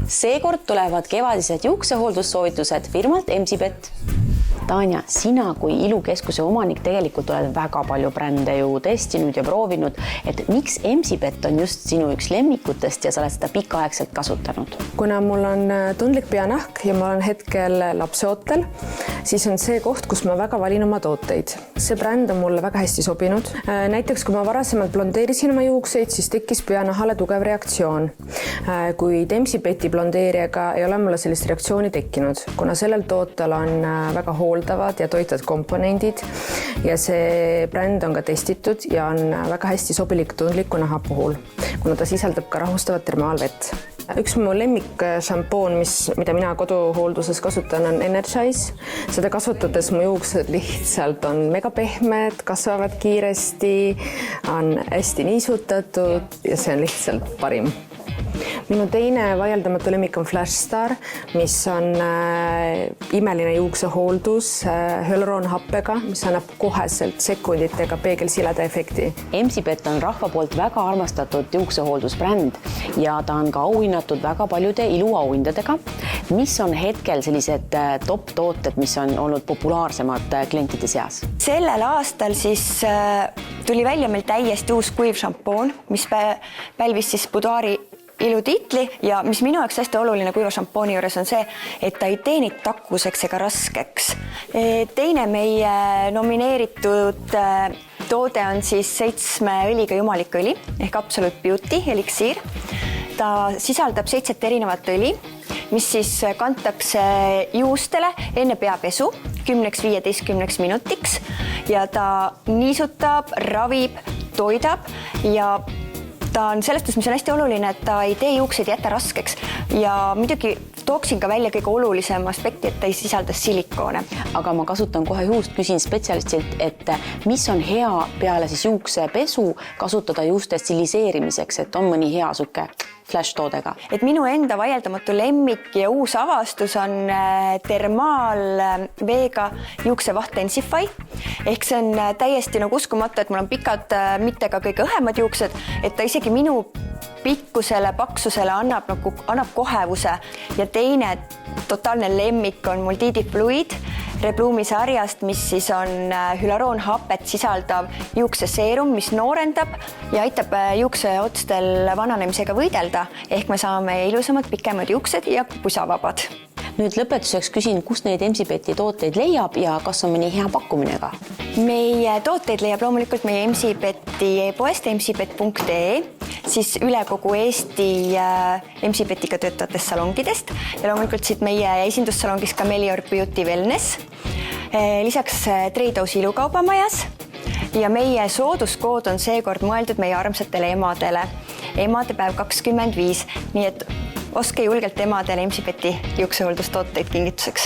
Seekord tulevad kevadised juuksehooldussoovituused firmalt MCPet. Tanja, sina kui ilukeskuse omanik tegelikult oled väga palju brände ju testinud ja proovinud, et miks MCPet on just sinu üks lemmikutest ja sa oled seda pikaaegselt kasutanud? Kuna mul on tundlik peanahk ja ma olen hetkel lapseootel, siis on see koht, kus ma väga valin oma tooteid. See bränd on mulle väga hästi sobinud. Näiteks, kui ma varasemalt blondeerisin oma juukseid, siis tekkis peanahale tugev reaktsioon. Kuid MCPeti blondeerijaga ei ole mulle sellist reaktsiooni tekkinud, kuna sellel tootel on väga hooldavad ja toitvad komponendid ja see bränd on ka testitud ja on väga hästi sobilik tundliku naha puhul, kuna ta sisaldab ka rahustavat termaalvett. Üks mu lemmik šampoon, mida mina koduhoolduses kasutan, on Energize. Seda kasutades mu juuksed lihtsalt on mega pehmed, kasvavad kiiresti, on hästi niisutatud ja see on lihtsalt parim. Minu teine vaieldamatu lemmik on Flashstar, mis on imeline juuksehooldus hüaluroonhappega, mis annab koheselt sekunditega peegelsileda efekti. MCPet on rahva poolt väga armastatud juuksehooldusbränd ja ta on ka auhinnatud väga paljude iluauhindadega. Mis on hetkel sellised top-tooted, mis on olnud populaarsemad klientide seas? Sellel aastal siis tuli välja meil täiesti uus kuiv šampoon, mis pälvis siis Boudoiri ilutiitli ja mis minu jaoks hästi oluline kuiva šampooni juures on see, et ta ei tee takkuseks ega raskeks. Teine meie nomineeritud toode on siis 7 õliga jumalikuõli ehk Absolute Beauty eliksiir. Ta sisaldab 7 erinevat õli, mis siis kantakse juustele enne peapesu 10-15 minutiks ja ta niisutab, ravib, toidab ja ta on sellest, mis on hästi oluline, et ta ei tee juukseid jätta raskeks ja muidugi tooksin ka välja kõige olulisem aspekti, et ta ei sisalda silikoone. Aga ma kasutan kohe juust, küsin spetsialistilt, et mis on hea peale siis juuksepesu kasutada juuste stiliseerimiseks, et on mõni hea suke flash-toodega? Et minu enda vaieldamatu lemmik ja uus avastus on Thermal Vega juuksevaht Tensify. Ehk see on täiesti uskumatu, et mul on pikad, mitte ka kõige õhemad juuksed, et ta isegi minu pikkusele, paksusele annab kohevuse ja teine totaalne lemmik on mul Didi Fluid Rebloomi sarjast, mis siis on hüaluroonhapet sisaldav juukseseerum, mis noorendab ja aitab juukseotstel vananemisega võidelda, ehk me saame ilusamad, pikemad juuksed ja pusavabad. Nüüd lõpetuseks küsin, kus neid MCPeti tooteid leiab ja kas on mõni hea pakkumine ka? Meie tooteid leiab loomulikult meie MCPeti e-poest mcpet.ee, siis üle kogu Eesti MCPetiga töötavatest salongidest ja loomulikult siit meie esindussalongis ka Melior Beauty Wellness, lisaks Treidausi ilukaubamajas ja meie sooduskood on seekord mõeldud meie armsatele emadele, emadepäev 25, nii et oske julgelt emadele MCPeti juuksehooldustooteid kingituseks.